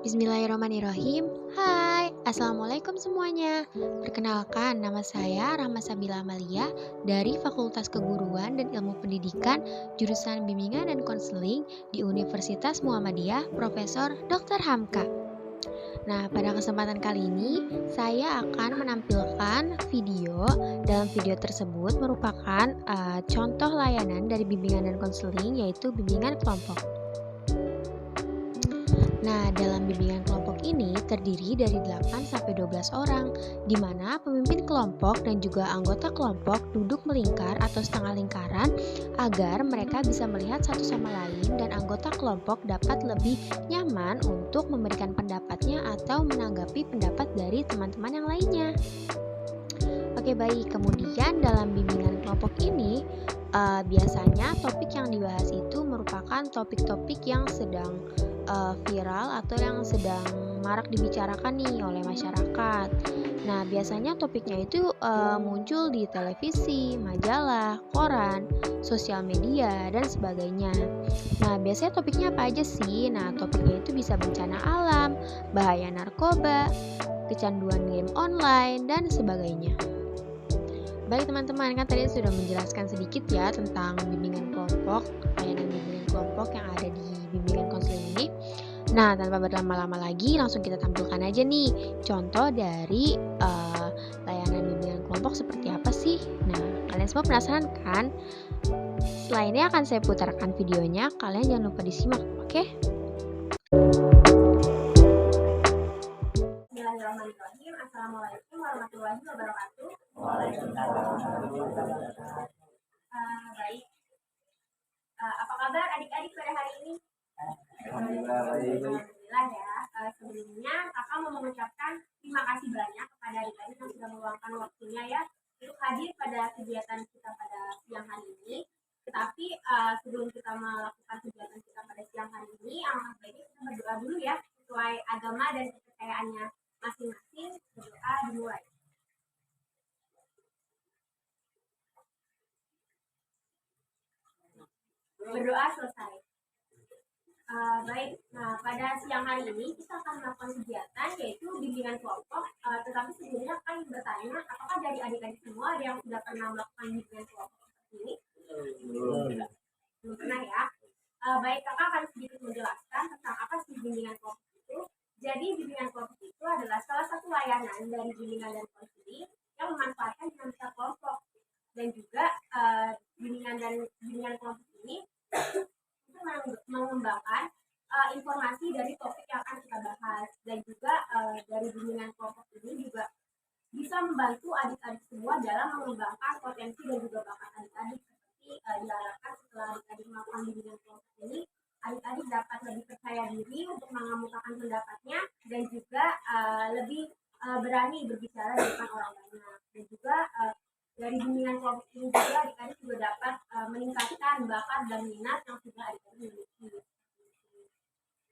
Bismillahirrahmanirrahim. Hai, Assalamualaikum semuanya. Perkenalkan, nama saya Rahma Sabila Amalia dari Fakultas Keguruan dan Ilmu Pendidikan, jurusan Bimbingan dan Konseling di Universitas Muhammadiyah, Profesor Dr. Hamka. Nah, pada kesempatan kali ini, saya akan menampilkan video. Dalam video tersebut merupakan contoh layanan dari bimbingan dan konseling, yaitu bimbingan kelompok. Nah, dalam bimbingan kelompok ini terdiri dari 8-12 orang, di mana pemimpin kelompok dan juga anggota kelompok duduk melingkar atau setengah lingkaran agar mereka bisa melihat satu sama lain dan anggota kelompok dapat lebih nyaman untuk memberikan pendapatnya atau menanggapi pendapat dari teman-teman yang lainnya. Oke, baik. Kemudian dalam bimbingan kelompok ini biasanya topik yang dibahas itu merupakan topik-topik yang sedang viral atau yang sedang marak dibicarakan nih oleh masyarakat. Nah, biasanya topiknya itu muncul di televisi, majalah, koran, sosial media, dan sebagainya. Nah, biasanya topiknya apa aja sih? Nah, topiknya itu bisa bencana alam, bahaya narkoba, kecanduan game online, dan sebagainya. Baik teman-teman, kan tadi sudah menjelaskan sedikit ya tentang bimbingan kelompok, layanan bimbingan kelompok yang ada di bimbingan konseling ini. Nah, tanpa berlama-lama lagi, langsung kita tampilkan aja nih contoh dari layanan bimbingan kelompok seperti apa sih. Nah, kalian semua penasaran kan? Setelah ini akan saya putarkan videonya, kalian jangan lupa disimak, oke? Bismillahirrahmanirrahim. Assalamualaikum warahmatullahi wabarakatuh. Baik. Apa kabar adik-adik pada hari ini? Alhamdulillah ya. Sebelumnya kakak mau mengucapkan terima kasih banyak kepada adik-adik yang sudah meluangkan waktunya ya untuk hadir pada kegiatan kita pada siang hari ini. Tetapi sebelum kita melakukan kegiatan kita pada siang hari ini, alangkah baiknya kita berdoa dulu ya sesuai agama dan kepercayaannya masing-masing. Berdoa dimulai. Berdoa selesai. Baik, nah pada siang hari ini kita akan melakukan kegiatan yaitu bimbingan kelompok. Tetapi sebelumnya akan bertanya, apakah dari adik-adik semua ada yang sudah pernah melakukan bimbingan kelompok seperti ini? Belum pernah ya. Baik, kakak akan sedikit menjelaskan tentang apa sih bimbingan kelompok itu. Jadi bimbingan kelompok itu adalah salah satu layanan dari bimbingan dan konseling yang memanfaatkan dinamika kelompok dan juga bimbingan kelompok ini mengembangkan informasi dari topik yang akan kita bahas dan juga dari bimbingan kelompok ini juga bisa membantu adik-adik semua dalam mengembangkan potensi dan juga bakat adik-adik seperti diharapkan setelah adik-adik melakukan bimbingan kelompok ini adik-adik dapat lebih percaya diri untuk mengemukakan pendapatnya dan juga lebih berani berbicara di depan orang banyak dan juga dari bimbingan kelompok ini juga adik-adik juga dapat meningkatkan bakat dan minat yang sudah adik-adik miliki.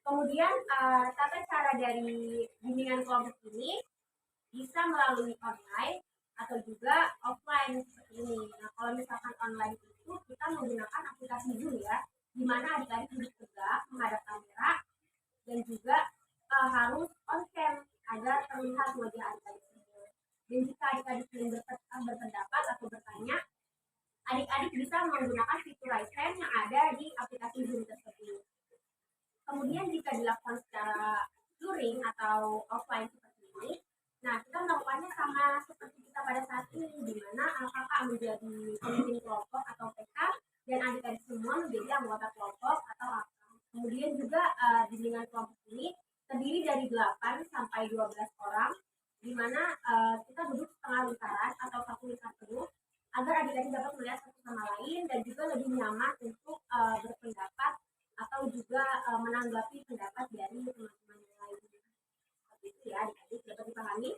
Kemudian tata cara dari bimbingan kelompok ini bisa melalui online atau juga offline seperti ini. Nah, kalau misalkan online itu kita menggunakan aplikasi Zoom ya, di mana adik-adik duduk tegak menghadap kamera dan juga harus on cam agar terlihat wajah adik-adik. Dan jika adik-adik ingin berpendapat atau bertanya, adik-adik bisa menggunakan fitur raise hand yang ada di aplikasi Zoom tersebut. Kemudian jika dilakukan secara luring atau offline seperti ini, nah kita melakukannya sama seperti kita pada saat ini, di mana kakak menjadi pemimpin kelompok atau PK dan adik-adik semua menjadi anggota kelompok atau AK. Kemudian juga bimbingan kelompok ini terdiri dari 8-12 orang, di mana kita duduk setengah lingkaran atau satu lingkar penuh agar adik-adik dapat melihat satu sama lain dan juga lebih nyaman untuk berpendapat atau juga menanggapi pendapat dari teman-teman yang lain. Seperti itu ya adik-adik, dapat dipahami?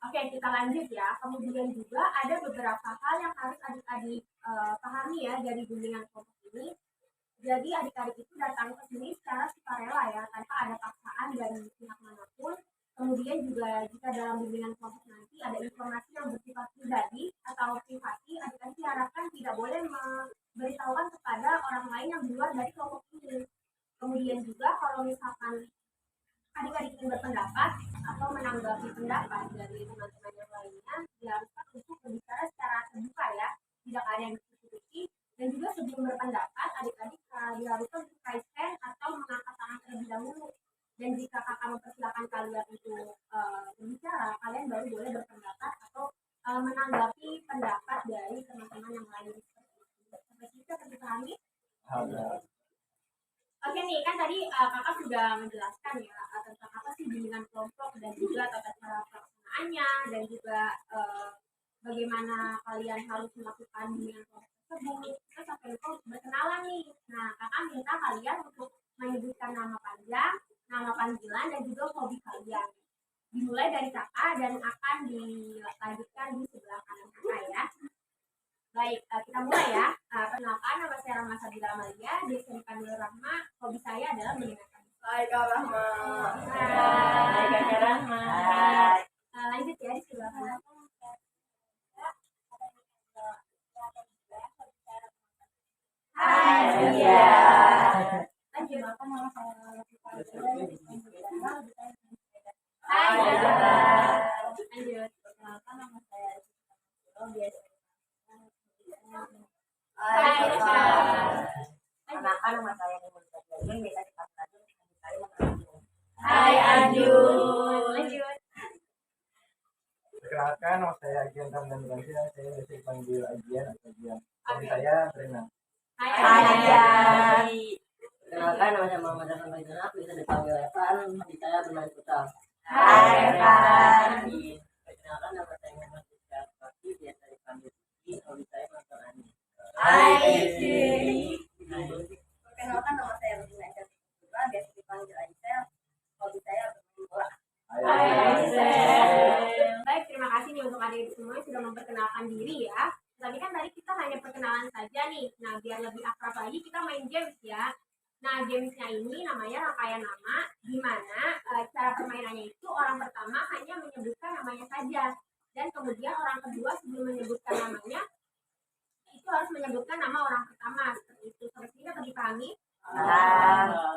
Oke, kita lanjut ya. Kemudian juga ada beberapa hal yang harus adik-adik pahami ya dari bimbingan kelompok ini. Jadi adik-adik itu datang ke sini secara sukarela ya, tanpa ada paksaan dari pihak manapun. Kemudian juga jika dalam bimbingan kelompok nanti ada informasi yang bersifat pribadi atau privasi, adik-adik diharapkan tidak boleh memberitahukan kepada orang lain yang di luar dari kelompok ini. Kemudian juga kalau misalkan adik-adik ingin berpendapat atau menanggapi pendapat dari teman-teman yang lainnya, diharuskan untuk berbicara secara terbuka ya, tidak ada yang diskusi. Dan juga sebelum berpendapat, adik-adik diharuskan untuk raise hand atau mengangkat tangan terlebih dahulu. Dan jika kakak mempersilahkan kalian untuk berbicara, kalian baru boleh berpendapat atau menanggapi pendapat dari teman-teman yang lain. Sampai situ terpahami? Oke nih, kan tadi kakak sudah menjelaskan ya tentang apa sih bimbingan kelompok dan juga tata cara pelaksanaannya dan juga bagaimana kalian harus melakukan bimbingan kelompok tersebut. Kita sampai lupa untuk berkenalan nih. Nah, kakak minta kalian untuk menyebutkan nama panjang, nama panggilan, dan juga hobi kalian. Dimulai dari kakak dan akan dilanjutkan di sebelah kanan kakak ya. Baik, kita mulai ya. Perkenalkan, nama saya Rahma Sabila Amalia, di SMK Nurul Rahma. Hobi saya adalah mendengarkan. Hai Kak Rahma. Hai Kak Rahma. Lanjut ya di sebelah kanan. Hai. Iya. Lanjut. Hai. Lanjut. Perkenalkan, nama saya biasa. Hai, Perkenalkan, nama saya Nimusa Jalil, biasa dipanggil saya Ajun. Hai Ajun. Lanjut. Perkenalkan, nama saya Agian Ramdan Gansia. Saya biasa dipanggil Agian atau Agian. Hobi saya berenang. Hai Hai Agian. Ajan. Perkenalkan, nama saya Muhammad Hasan Faizanak, bisa dipanggil Evan. Hobi saya bermain futsal. Hai Evan. Perkenalkan, nama saya Muhammad Rizky Fakih, biasa dipanggil Rizky. Hobi saya menonton anime. Hai Rizky. Perkenalkan, nama saya Rudin Aisyah juga, biasa dipanggil Aisyah. Hobi saya bermain bola. Hai Aisyah. Baik, terima kasih nih untuk adik semua yang sudah memperkenalkan diri ya. Tadi kan kita hanya perkenalan saja nih. Nah, biar lebih akrab lagi kita main games ya. Nah, gamesnya ini namanya rangkaian nama, di mana cara permainannya itu orang pertama hanya menyebutkan namanya saja. Dan kemudian orang kedua sebelum menyebutkan namanya, itu harus menyebutkan nama orang pertama. Seperti itu. Sampai sini dapat dipahami?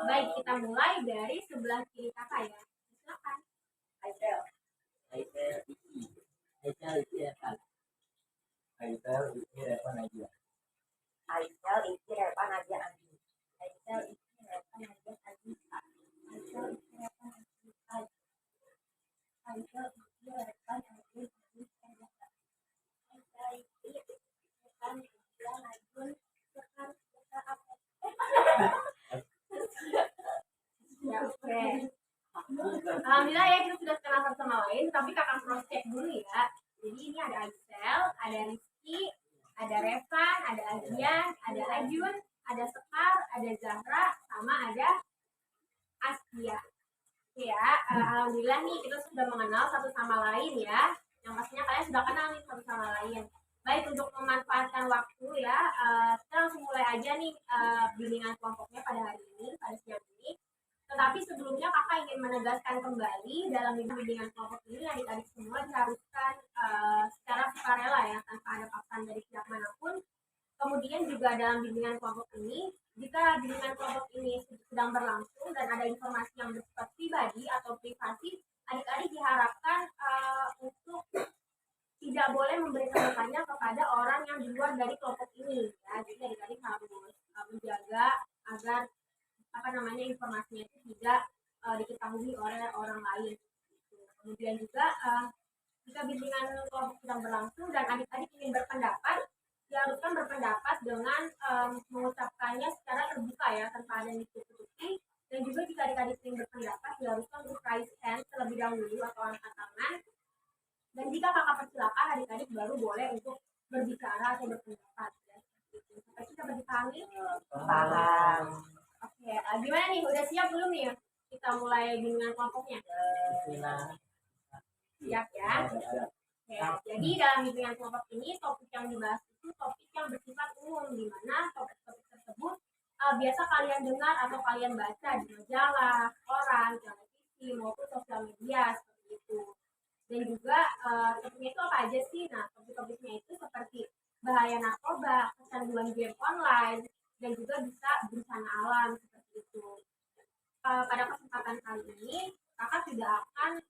Baik, kita mulai dari sebelah kiri kakak ya. Silakan. Aisyah. Aisyah Iki. Aisyah Iki Evan. Aisyah, ini Evan Agian. Aisyah Iki Evan Agia Adi. Aisyah Iki Evan Agia Adi. Aisyah Iki Evan Adi. Aisyah Iki Evan Adi. Aisyah Iki Evan Adi. Ya, oke. Alhamdulillah ya kita sudah kenal satu sama lain, tapi kakak cross check dulu ya. Jadi ini ada Aisyah, ada Rizky, ada Revan, ada Agian, ada Ajun, ada Sekar, ada Zahra, sama ada Askia. Oke ya, alhamdulillah nih kita sudah mengenal satu sama lain ya. Yang pastinya kalian sudah kenal nih satu sama lain. Baik, untuk memanfaatkan waktu ya, kita langsung mulai aja nih bimbingan kelompoknya pada hari ini, pada siang ini. Tetapi sebelumnya kakak ingin menegaskan kembali dalam bimbingan kelompok ini adik-adik semua diharuskan secara sukarela ya, tanpa ada paksaan dari pihak manapun. Kemudian juga dalam bimbingan kelompok ini, jika bimbingan kelompok ini sedang berlangsung dan ada informasi yang bersifat pribadi atau privasi, adik-adik diharapkan untuk tidak boleh memberitahukannya kepada orang yang di luar dari kelompok ini. Ya, jadi adik-adik harus menjaga agar informasinya itu tidak diketahui oleh orang lain. Kemudian juga jika bimbingan kelompok sedang berlangsung dan adik-adik ingin berpendapat, diharuskan berpendapat dengan mengucapkannya secara terbuka ya, tanpa ada yang ditutupi. Dan juga jika adik-adik ingin berpendapat, diharuskan untuk raise hand terlebih dahulu atau angkat tangan. Dan jika kakak persilakan, adik-adik baru boleh untuk berbicara atau berpendapat. Ya. Sampai kita dipahami? Paham. Oke, gimana nih? Udah siap belum nih? Kita mulai bimbingan kelompoknya. Siap ya? Oke, jadi dalam bimbingan kelompok ini topik yang dibahas itu topik yang bersifat umum, di mana topik-topik tersebut biasa kalian dengar atau kalian baca di majalah, koran, televisi maupun sosial media. Dan juga topiknya itu apa aja sih? Nah, topik-topiknya itu seperti bahaya narkoba, kecanduan game online, dan juga bisa bencana alam seperti itu. Pada kesempatan kali ini, kakak tidak akan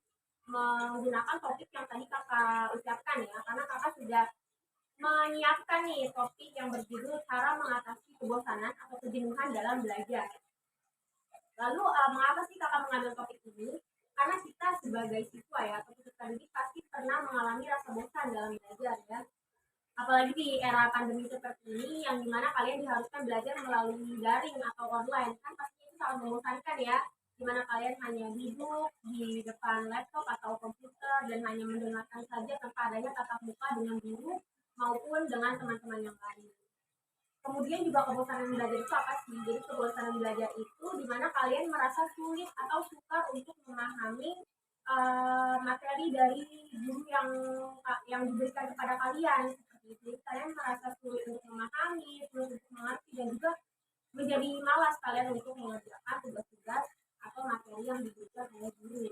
menggunakan topik yang tadi kakak ucapkan ya, karena kakak sudah menyiapkan nih topik yang berjudul cara mengatasi kebosanan atau kejenuhan dalam belajar. Lalu mengapa sih kakak mengambil topik ini? Karena kita sebagai siswa ya, atau peserta didik pasti pernah mengalami rasa bosan dalam belajar ya. Apalagi di era pandemi seperti ini, yang dimana kalian diharuskan belajar melalui daring atau online, kan pastinya itu sangat membosankan ya. Dimana kalian hanya duduk di depan laptop atau komputer dan hanya mendengarkan saja tanpa adanya tatap muka dengan guru maupun dengan teman-teman yang lain. Kemudian juga kebosanan belajar itu apa sih? Jadi kebosanan belajar itu dimana kalian merasa sulit atau sukar untuk memahami materi dari guru yang diberikan kepada kalian seperti itu. Jadi kalian merasa sulit untuk memahami, sulit untuk mengerti, dan juga menjadi malas kalian untuk mengerjakan tugas-tugas atau materi yang diberikan oleh guru.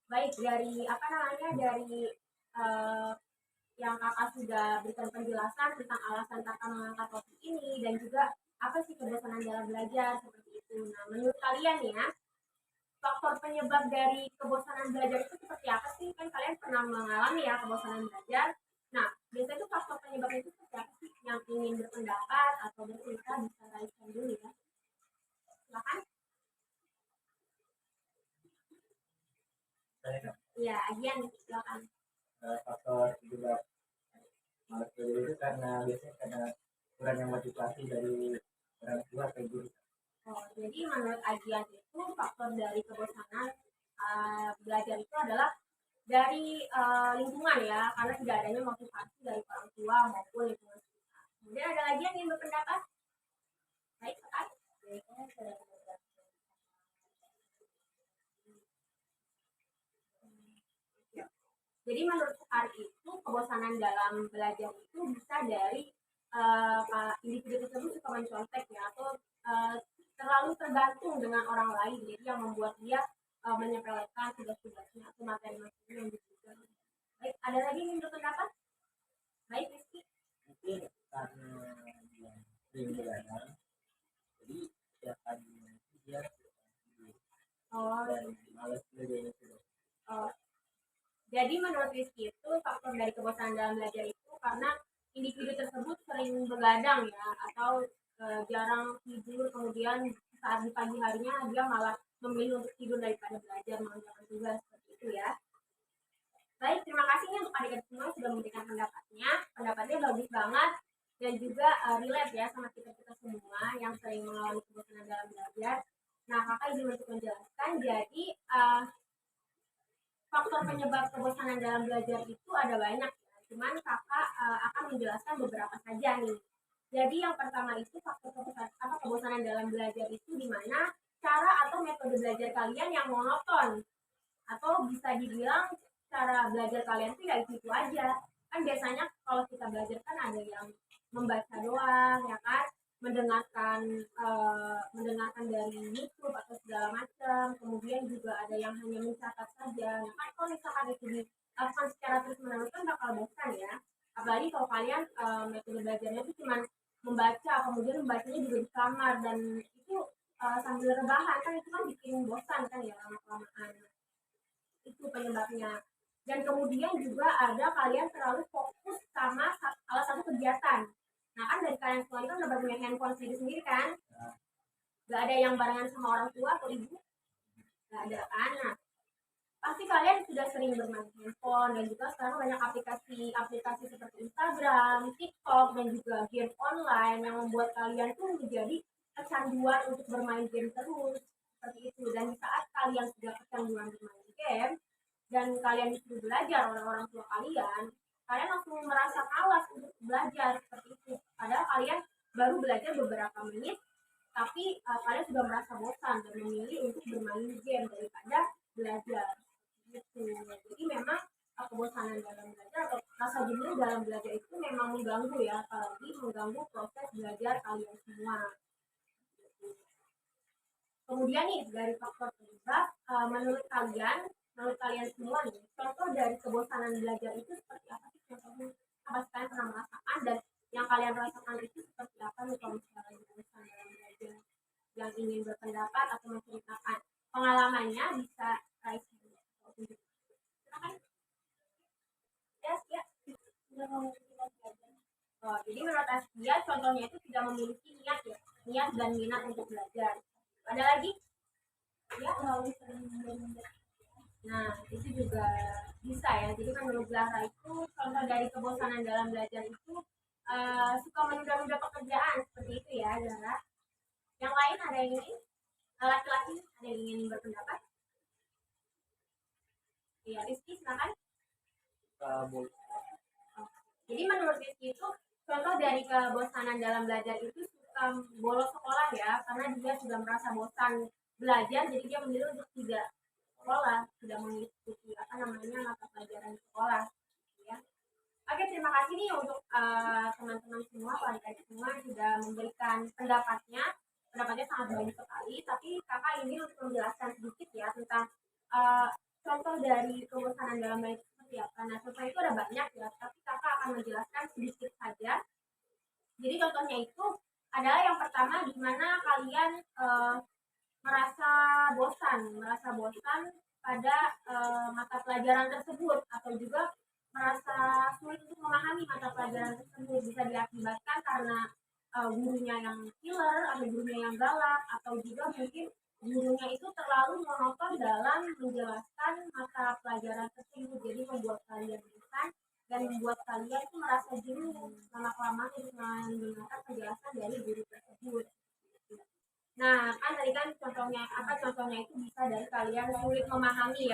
Baik, dari yang kakak sudah berikan penjelasan tentang alasan kakak mengangkat topik ini dan juga apa sih kebosanan dalam belajar seperti itu. Nah, menurut kalian ya, faktor penyebab dari kebosanan belajar itu seperti apa sih? Kan kalian pernah mengalami ya kebosanan belajar. Nah, biasanya itu faktor penyebab itu seperti apa sih? Yang ingin berpendapat atau bercerita bisa raiskan dulu ya. Silakan. Iya, Agian, silakan. Faktor juga malas belajar itu biasanya karena kurangnya motivasi dari orang tua atau guru. Jadi menurut Agian itu faktor dari kebosanan belajar itu adalah dari lingkungan ya, karena tidak adanya motivasi dari orang tua maupun lingkungan sekitar. Kemudian ada lagi yang ingin berpendapat? Baik, Kak. Jadi menurut Sekar itu kebosanan dalam belajar itu bisa dari individu tersebut suka mencontek ya, atau terlalu tergantung dengan orang lain, jadi yang membuat dia menyepelekan tugas-tugasnya atau materi-materi yang diberikan. Baik, ada lagi yang berpendapat? Baik, Rizky. Mungkin karena dia sering belajar, jadi setiap paginya itu dia dan malas belajar itu. Jadi menurut Rizky itu faktor dari kebosanan dalam belajar itu karena individu tersebut sering begadang ya, atau jarang tidur, kemudian saat di pagi harinya dia malah memilih untuk tidur daripada belajar mengerjakan tugas seperti itu ya. Baik, terima kasih nih untuk adik-adik semua sudah memberikan pendapatnya. Pendapatnya bagus banget dan juga relate ya sama kita-kita semua yang sering mengalami kebosanan dalam belajar. Nah, kakak izin untuk menjelaskan. Jadi faktor penyebab kebosanan dalam belajar itu ada banyak ya. Cuman kakak akan menjelaskan beberapa saja nih. Jadi yang pertama itu faktor kebosanan dalam belajar itu di mana cara atau metode belajar kalian yang monoton, atau bisa dibilang cara belajar kalian tuh ya itu aja. Kan biasanya kalau kita belajar kan ada yang membaca doang ya kan, mendengarkan dari YouTube atau segala macam, kemudian juga ada yang hanya mencatat saja. Nah, kan kalau misalkan itu dilakukan secara terus menerus kan bakal bosan ya, apalagi kalau kalian metode belajarnya itu cuma membaca, kemudian membacanya juga di kamar, dan itu sambil rebahan, kan itu kan bikin bosan kan ya lama-lamaan. Itu penyebabnya. Dan kemudian juga ada kalian terlalu fokus sama salah satu kegiatan. Nah, kan dari kalian semua ini kan udah punya handphone sendiri kan? Gak ada yang barengan sama orang tua atau ibu? Gak ada kan? Nah, pasti kalian sudah sering bermain handphone, dan juga sekarang banyak aplikasi seperti Instagram, TikTok, dan juga game online yang membuat kalian tuh menjadi kecanduan untuk bermain game terus seperti itu. Dan saat kalian sudah kecanduan bermain game dan kalian disuruh belajar oleh orang tua kalian langsung merasa malas untuk belajar seperti itu. Padahal kalian baru belajar beberapa menit, tapi kalian sudah merasa bosan dan memilih untuk bermain game daripada belajar. Gitu. Jadi memang kebosanan dalam belajar atau rasa jenuh dalam belajar itu memang mengganggu ya, apalagi mengganggu proses belajar kalian semua. Kemudian nih dari faktor penyebab, menurut kalian menurut kalian semua nih, contoh dari kebosanan belajar itu seperti apa sih contohnya? Apa sih kalian pernah merasakan dan yang kalian rasakan itu seperti apa nih kalau misalnya lagi bosan dalam belajar? Yang ingin berpendapat atau menceritakan pengalamannya bisa raise hand atau tunjuk. Silakan. Ya. Oh, jadi menurut Askia contohnya itu tidak memiliki niat ya, niat dan minat untuk belajar. Ada lagi? Ya, nah, itu juga bisa ya. Jadi menurut Zahra itu contoh dari kebosanan dalam belajar itu suka menunda-nunda pekerjaan seperti itu ya, Zahra. Yang lain ada yang ingin? Laki-laki ada yang ingin berpendapat? Iya, Rizky silakan. Jadi menurut Rizky itu contoh dari kebosanan dalam belajar itu suka bolos sekolah ya, karena dia sudah merasa bosan belajar, jadi dia memilih untuk tidak sekolah, tidak mengikuti mata pelajaran sekolah. Ya. Oke, terima kasih nih untuk teman-teman semua, adik-adik semua sudah memberikan pendapatnya. Pendapatnya sangat baik sekali, tapi kakak ini untuk menjelaskan sedikit ya tentang contoh dari kebosanan dalam belajar seperti apa. Nah, contoh itu ada banyak ya, tapi kakak akan menjelaskan sedikit saja. Jadi contohnya itu adalah yang pertama di mana kalian merasa bosan pada mata pelajaran tersebut atau juga merasa sulit untuk memahami mata pelajaran tersebut. Bisa diakibatkan karena gurunya yang killer atau gurunya yang galak atau juga mungkin gurunya itu terlalu monoton dalam menjelaskan mata pelajaran tersebut, jadi membuat kalian bosan dan membuat kalian itu merasa jenuh lama-kelamaan untuk mendengarkan penjelasan dari guru tersebut. Nah, kan tadi kan contohnya itu bisa dari kalian sulit memahami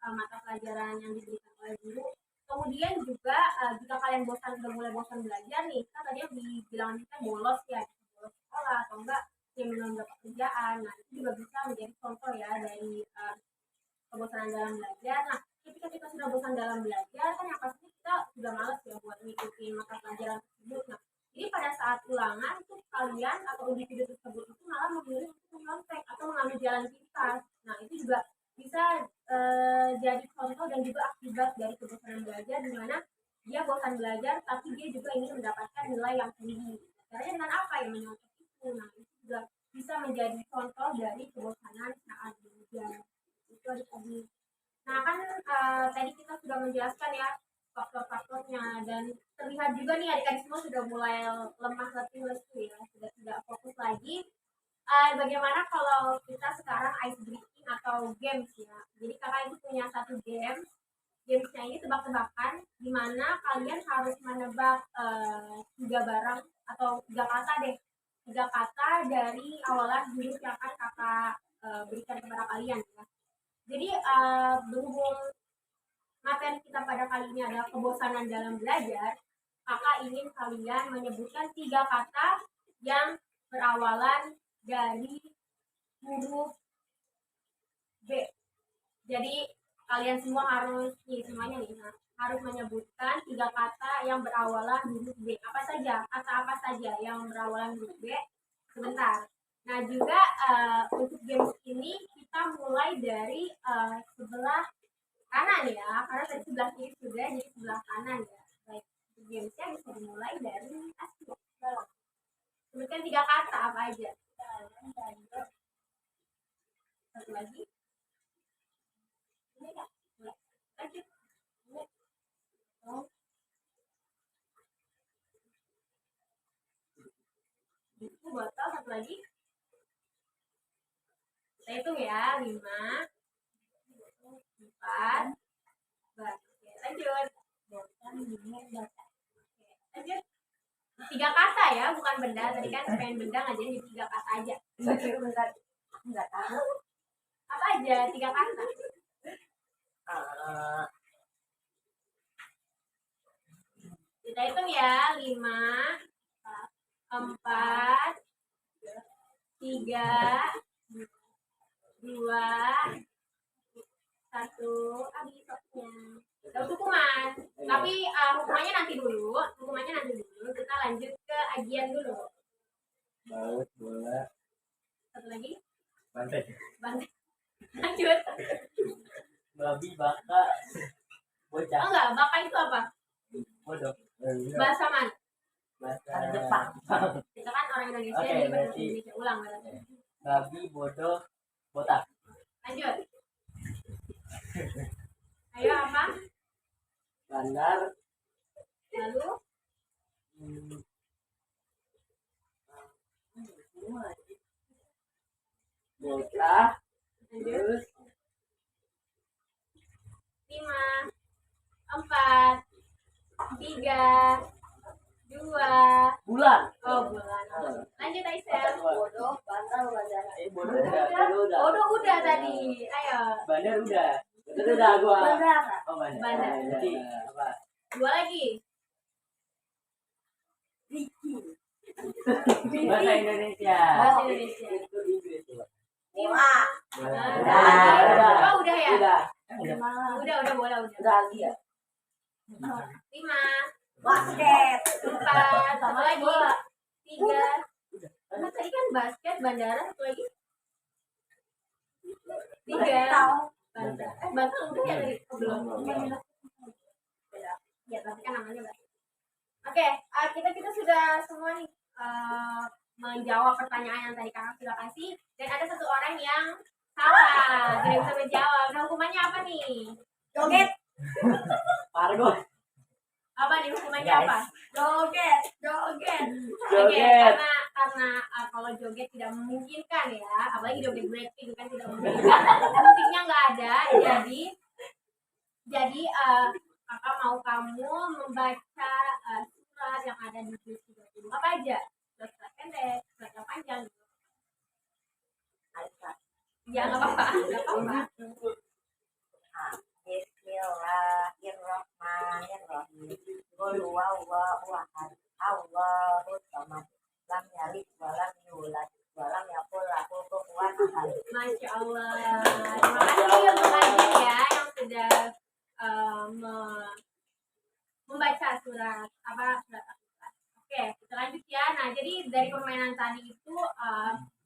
mata pelajaran yang diberikan oleh guru. Kemudian juga jika kalian udah mulai bosan belajar nih, kan tadi yang dibilang kita bolos sekolah atau enggak yang menunda pekerjaan. Nah, itu juga bisa menjadi contoh ya dari kebosanan dalam belajar. Nah, ketika kita sudah bosan dalam belajar, kan yang pasti kita sudah malas ya buat mengikuti mata pelajaran tersebut. Nah, jadi pada saat ulangan tuh kalian atau individu tersebut itu malah memilih untuk menyontek atau mengambil jalan pintas. Nah, itu juga bisa jadi contoh dan juga akibat dari kebosanan belajar di mana dia bosan belajar tapi dia juga ingin mendapatkan nilai yang tinggi. Caranya dengan apa yang menyontek itu? Nah, itu juga bisa menjadi contoh dari kebosanan saat belajar. Itu tadi. Nah, kan tadi kita sudah menjelaskan ya faktor-faktornya dan terlihat juga nih adik-adik semua sudah mulai lemah lesu ya, sudah tidak fokus lagi. Bagaimana kalau kita sekarang ice breaking atau games ya? Jadi kakak itu punya satu games. Gamesnya ini tebak-tebakan, di mana kalian harus menebak 3 barang atau 3 kata deh, 3 kata dari awalan huruf yang akan kakak berikan kepada kalian ya. Jadi berhubung materi kita pada kali ini adalah kebosanan dalam belajar, kakak ingin kalian menyebutkan 3 kata yang berawalan dari huruf B. Jadi kalian semua harus harus menyebutkan 3 kata yang berawalan huruf B. Apa saja? Kata apa saja yang berawalan huruf B? Sebentar. Nah, juga untuk games ini kita mulai dari sebelah kanan ya, karena tadi sebelah kiri sudah, jadi sebelah kanan ya. Baik, gamesnya bisa dimulai dari atas. Sebutkan 3 kata apa aja? Satu lagi. Ini enggak? Lanjut. Buku, botol, satu lagi. Kita hitung ya, 5, 4, lanjut. Lanjut. 3 kata ya, bukan benda. Tadi kan pengen benda ngajarin 3 kata aja. Enggak tahu. Apa aja 3 kata? Kita hitung ya, 5, 4, 3, 2, 1, habis waktunya. Dapat hukuman. Tapi hukumannya nanti dulu. Kita lanjut ke ajian dulu. Baut, bola. Satu lagi. Banteng. Lanjut. Babi, baka, bocah, Enggak, baka itu apa? bodoh. Bahasa mana? Bahasa Jepang. Kita kan orang Indonesia, Oke, jadi bahasa berarti- Indonesia ulang berarti. babi, bodoh, botak. Lanjut. Ayo apa? Bandar, Lalu hmm, bocah, lanjut. terus 5, 4, 3, 2. bulan. Oh, bulan. Lanjut Aisyah. Bodoh, bandar, bandara. Bodoh udah. Bodoh udah tadi. Ayo. Bandar udah. Betul udah gua. Bandara. Oh, bandar. Bandar. Jadi apa? 2 lagi. Bahasa Indonesia. Bahasa Indonesia. Itu Inggris coba. 5. Udah. Oh, udah ya? Udah. Udah bola udah. Udah lagi ya. 5, Basket. 4, satu lagi. 3. Kan tadi kan basket, bandara, satu lagi. 3. Bantal udah ya tadi? Oh, belum. Ya, tapi kan namanya basket. Oke, kita sudah semua nih menjawab pertanyaan yang tadi kakak sudah kasih, dan ada satu orang yang salah, tidak bisa menjawab. Nah, hukumannya apa nih? Joget. Pargo. Apa nih hukumannya Guys. apa? Joget. Joget. Oke, Joget. karena kalau joget tidak memungkinkan ya, apalagi joget Blackpink kan tidak memungkinkan, musiknya nggak ada, jadi kakak mau kamu membaca surat yang ada di juz 30. Apa aja? Surat pendek, surat yang panjang. Ya nggak apa-apa, nggak apa-apa. Bismillahirrahmanirrahim. Qul huwallahu ahad. Allahus samad. Lam yalid wa lam yulad wa lam yakul lahu kufuwan ahad. Masya Allah. Terima kasih untuk kalian ya yang sudah membaca surat surat Al-Quran. Oke, kita lanjut ya. Nah, jadi dari permainan tadi itu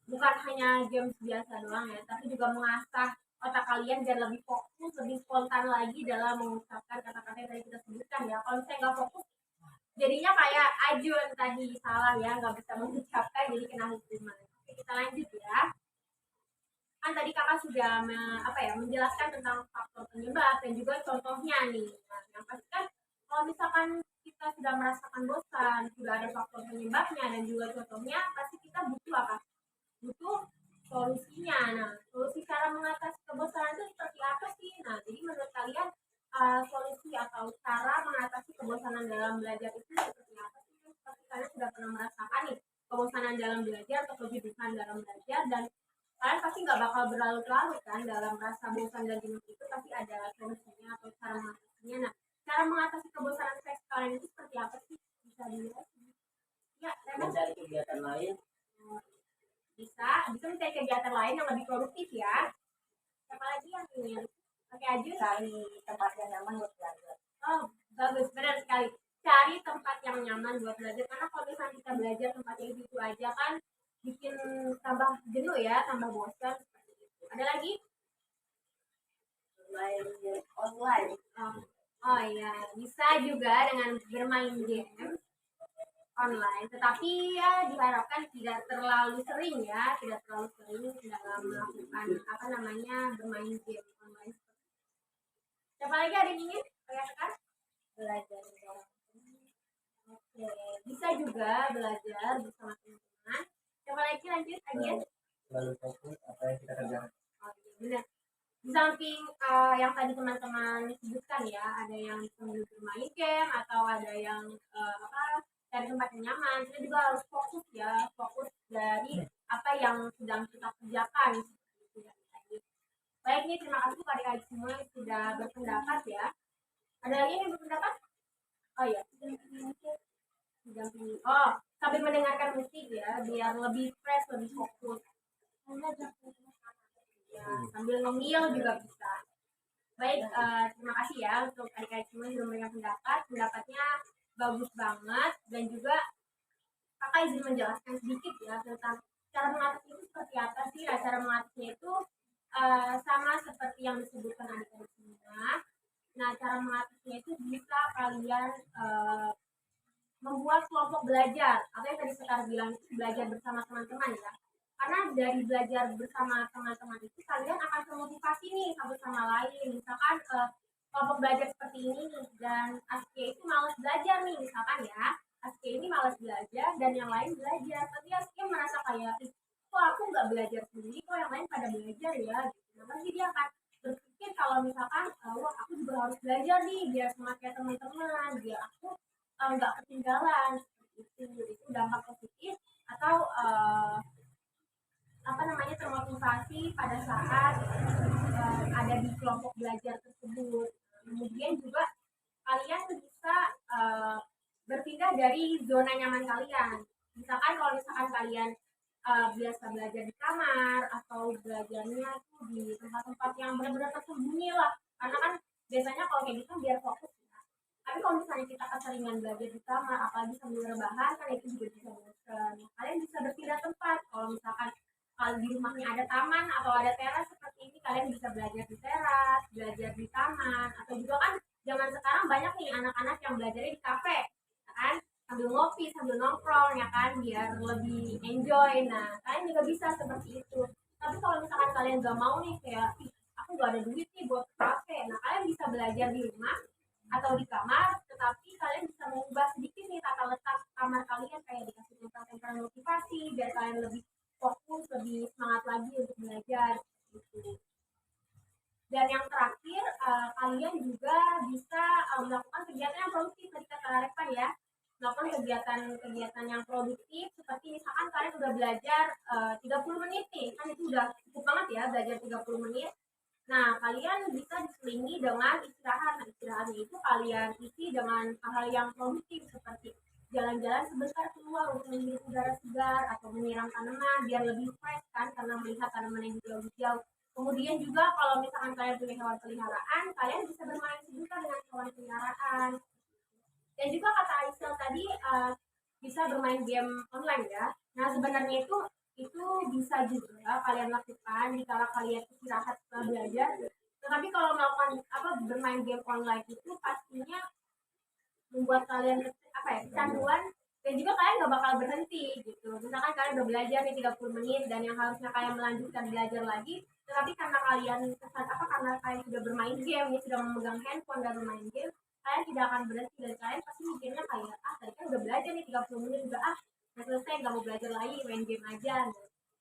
bukan hanya games biasa doang ya, tapi juga mengasah otak kalian biar lebih fokus, lebih spontan lagi dalam mengucapkan kata-kata yang tadi kita sebutkan ya. Kalau misalnya nggak fokus, jadinya kayak Ajun tadi salah ya, nggak bisa mengucapkan, jadi kena hukuman. Oke, kita lanjut ya. Kan tadi kakak sudah menjelaskan tentang faktor penyebab dan juga contohnya nih. Nah, yang pasti kan kalau misalkan kita sudah merasakan bosan, sudah ada faktor penyebabnya dan juga contohnya, pasti kita butuh apa? Butuh solusinya. Nah, solusi cara mengatasi kebosanan itu seperti apa sih? Nah, jadi menurut kalian solusi atau cara mengatasi kebosanan dalam belajar itu seperti apa sih? Seperti kalian sudah pernah merasakan nih kebosanan dalam belajar atau kejenuhan dalam belajar, dan kalian pasti nggak bakal berlarut-larut kan dalam rasa bosan dan jenuh itu, pasti ada solusinya atau cara mengatasinya. Nah, cara mengatasi kebosanan kalian itu seperti apa sih? Bisa dilihat. Ya, Renan. Mencari kegiatan lain. bisa mencari kegiatan lain yang lebih produktif ya. Siapa lagi yang ini? Oke, Ajun. Cari tempat yang nyaman buat belajar. Oh, bagus, benar sekali. Cari tempat yang nyaman buat belajar, karena kalau misalnya kita belajar tempatnya itu aja kan bikin tambah jenuh ya, tambah bosan seperti itu. Ada lagi? Bermain online. Oh iya, bisa juga dengan bermain game online, tetapi ya diharapkan tidak terlalu sering ya, tidak terlalu sering dalam melakukan bermain game online. Siapa lagi ada yang ingin katakan? Belajar bareng. Oke, bisa juga belajar bersama teman-teman. Siapa lagi lanjut aja? Lalu fokus apa yang kita kerjakan. Oh iya, benar. Di samping yang tadi teman-teman sebutkan ya, ada yang sambil bermain game atau ada yang cari tempat yang nyaman, kita juga harus fokus ya, fokus dari apa yang sedang kita kerjakan. Baik nih, terima kasih pada adik semua yang sudah berpendapat ya. Ada lagi yang berpendapat? Oh iya, oh, sambil mendengarkan musik ya, biar lebih fresh, lebih fokus. Ya, sambil ngemil juga bisa. Baik, terima kasih ya untuk adik-adik semua yang sudah memberikan pendapatnya bagus banget, dan juga kakak izin menjelaskan sedikit ya tentang cara mengatasi itu seperti apa sih. Nah, cara mengatasinya itu sama seperti yang disebutkan adik-adik semua. Nah, cara mengatasinya itu bisa kalian membuat kelompok belajar atau yang tadi Sekar bilang itu belajar bersama teman-teman ya, karena dari belajar bersama teman-teman itu kalian akan termotivasi nih satu sama lain. Misalkan kelompok belajar seperti ini nih, dan Askia itu malas belajar nih misalkan ya, Askia ini malas belajar dan yang lain belajar, tapi Askia merasa kayak kok aku nggak belajar sendiri, kok yang lain pada belajar ya gitu. Nah pasti dia akan berpikir kalau misalkan wah aku juga harus belajar nih biar semangat teman-teman, biar aku nggak ketinggalan. Itu dampak positif atau apa namanya termotivasi pada saat ada di kelompok belajar tersebut. Kemudian juga kalian bisa berpindah dari zona nyaman kalian. Misalkan kalau misalkan kalian biasa belajar di kamar atau belajarnya itu di tempat-tempat yang benar-benar tersembunyi lah, karena kan biasanya kalau kayak gitu biar fokus ya. Tapi kalau misalnya kita keseringan belajar di kamar apalagi sambil rebahan kan itu juga bisa bosan. Kalian bisa berpindah tempat. Kalau misalkan kalau di rumahnya ada taman atau ada teras seperti ini, kalian bisa belajar di teras, belajar di taman, atau juga kan zaman sekarang banyak nih anak-anak yang belajarnya di kafe, ya kan? Sambil ngopi, sambil nongkrong, ya kan? Biar lebih enjoy. Nah, kalian juga bisa seperti itu. Tapi kalau misalkan kalian gak mau nih, kayak, aku gak ada duit nih buat kafe. Nah, kalian bisa belajar di rumah atau di kamar, tetapi kalian bisa mengubah sedikit nih tata letak kamar kalian, kayak dikasih tempel-tempel motivasi, biar kalian lebih fokus, lebih semangat lagi untuk belajar gitu. Dan yang terakhir kalian juga bisa melakukan kegiatan yang produktif tadi kata Repan ya, melakukan kegiatan yang produktif seperti misalkan kalian udah belajar 30 menit nih, kan itu udah cukup banget ya belajar 30 menit. Nah, kalian bisa diselingi dengan istirahat. Nah, istirahatnya itu kalian isi dengan hal-hal yang produktif seperti jalan-jalan sebentar keluar untuk menghirup udara segar atau menyiram tanaman biar lebih fresh kan, karena melihat tanaman yang jauh-jauh. Kemudian juga kalau misalkan kalian punya hewan peliharaan, kalian bisa bermain sebentar dengan hewan peliharaan. Dan juga kata Aisyah tadi bisa bermain game online ya. Nah sebenarnya itu bisa juga kalian lakukan jika kalian istirahat setelah belajar. Tetapi kalau melakukan bermain game online itu pastinya membuat kalian kecanduan, dan juga kalian gak bakal berhenti gitu. Misalkan kalian udah belajar nih 30 menit dan yang harusnya kalian melanjutkan belajar lagi, tetapi karena kalian karena kalian sudah bermain game, ya sudah memegang handphone dan bermain game, kalian tidak akan berhenti dan kalian pasti mikirnya kayak tadi kan udah belajar nih 30 menit udah selesai, gak mau belajar lagi, main game aja.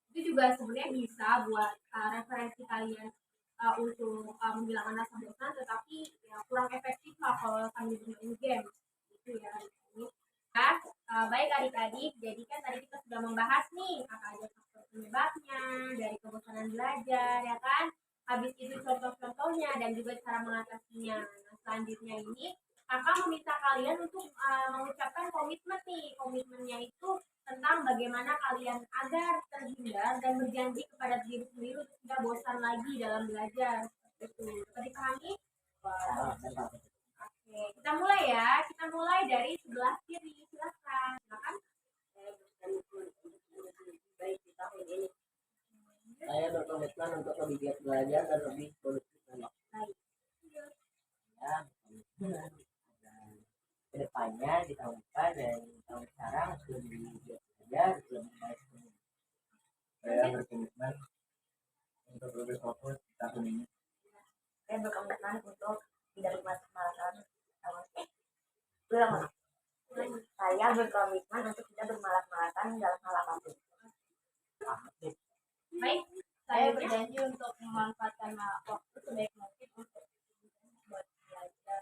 Itu juga sebenarnya bisa buat referensi kalian untuk menghilangkan rasa bosan, tetapi ya kurang efektif lah kalau kami bermain game gitu ya. Baik adik-adik, jadi kan tadi kita sudah membahas nih apa aja faktor penyebabnya dari kebosanan belajar ya kan, habis itu contoh-contohnya dan juga cara mengatasinya. Nah selanjutnya ini kakak meminta kalian untuk mengucapkan komitmen nih. Komitmennya itu tentang bagaimana kalian agar terhindar dan berjanji kepada diri sendiri untuk tidak bosan lagi dalam belajar. Itu bisa dipahami? Oke, kita mulai ya. Kita mulai dari sebelah kiri. Silakan. Silakan. Baik di tahun ini. Saya berkomitmen untuk lebih giat belajar dan lebih produktif lagi. Baik. Ya, kedepannya di tahun depan dan tahun sekarang lebih giat belajar, lebih baik. Saya berkomitmen untuk lebih fokus tahun ini. Saya berkomitmen untuk tidak bermalas-malasan. Saya berkomitmen untuk tidak bermalas-malasan dalam hal apapun. Baik, saya berjanji untuk memanfaatkan waktu sebaik mungkin untuk belajar.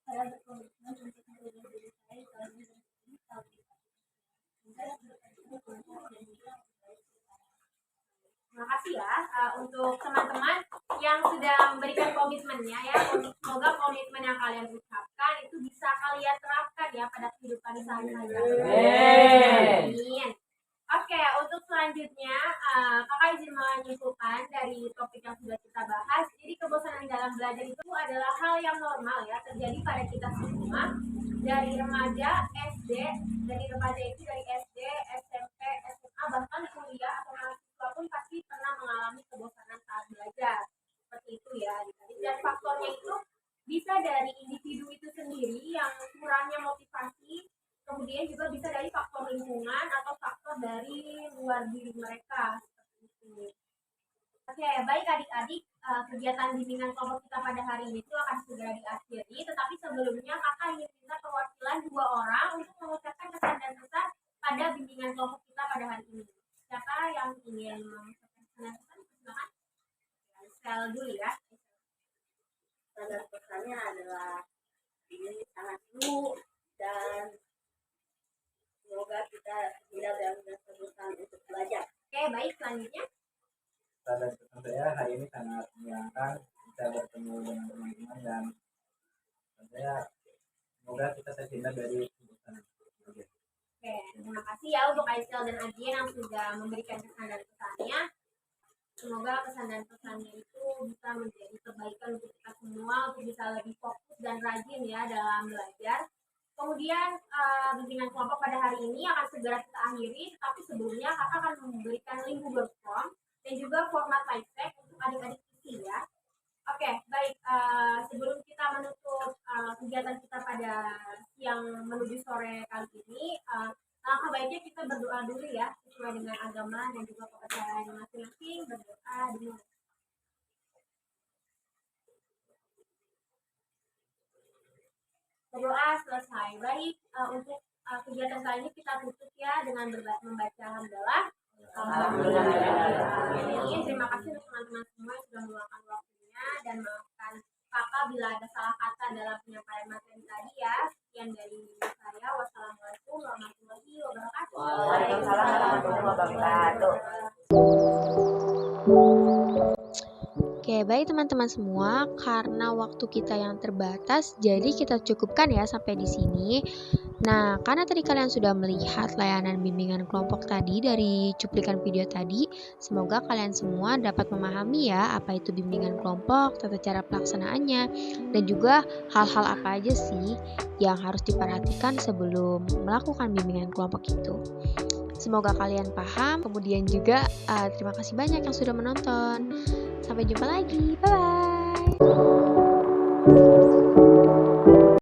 Saya berkomitmen untuk merubah diri saya dalam hidup ini tahun ini. Saya berkomitmen untuk terima kasih ya untuk teman-teman yang sudah memberikan komitmennya ya. Semoga komitmen yang kalian ucapkan itu bisa kalian terapkan ya pada kehidupan sehari-hari. Amin. Oke, untuk selanjutnya kakak izin menyimpulkan dari topik yang sudah kita bahas. Jadi kebosanan dalam belajar itu adalah hal yang normal ya, terjadi pada kita semua dari remaja SD, dari SD, SMP, SMA, bahkan kuliah atau mahasiswa pun pasti pernah mengalami keluar diri mereka seperti itu. Oke, baik adik-adik, kegiatan bimbingan kelompok kita pada hari ini itu akan segera diakhiri, tetapi sebelumnya kakak ingin minta perwakilan 2 orang untuk mengucapkan kesan dan pesan pada bimbingan kelompok kita pada hari ini. Siapa yang ingin mengucapkan kesan dan pesan? Silakan. Sel dulu ya. Dan pesannya adalah ini sangat seru dan semoga kita tidak dalam kesulitan untuk belajar. Oke, baik, selanjutnya. Dan pesan saya hari ini sangat menyenangkan bisa bertemu dengan teman-teman dan saya semoga kita terhindar dari kesulitan. Oke, terima kasih ya untuk Aisyah dan Adien yang sudah memberikan kesan dan pesannya. Semoga kesan dan pesannya itu bisa menjadi kebaikan untuk kita semua, untuk bisa lebih fokus dan rajin ya dalam belajar. Kemudian bimbingan kelompok pada hari ini akan segera kita akhiri, tetapi sebelumnya kakak akan memberikan link Google Form dan juga format Typeset untuk adik-adik isi ya. Oke, baik. Sebelum kita menutup kegiatan kita pada siang menuju sore kali ini, langkah baiknya kita berdoa dulu ya, sesuai dengan agama dan juga kepercayaan masing-masing. Berdoa dulu. Berdoa selesai. Baik, untuk kegiatan kali ini kita tutup ya dengan membaca hamdalah. Alhamdulillah. Terima kasih untuk teman-teman semua yang sudah meluangkan waktunya dan maafkan kakak bila ada salah kata dalam penyampaian materi tadi ya. Sekian dari saya. Wassalamualaikum warahmatullahi wabarakatuh. Waalaikumsalam warahmatullahi wabarakatuh. Oke, baik teman-teman semua, karena waktu kita yang terbatas, jadi kita cukupkan ya sampai di sini. Nah, karena tadi kalian sudah melihat layanan bimbingan kelompok tadi dari cuplikan video tadi, semoga kalian semua dapat memahami ya apa itu bimbingan kelompok, tata cara pelaksanaannya, dan juga hal-hal apa aja sih yang harus diperhatikan sebelum melakukan bimbingan kelompok itu. Semoga kalian paham, kemudian juga terima kasih banyak yang sudah menonton. Sampai jumpa lagi, bye-bye.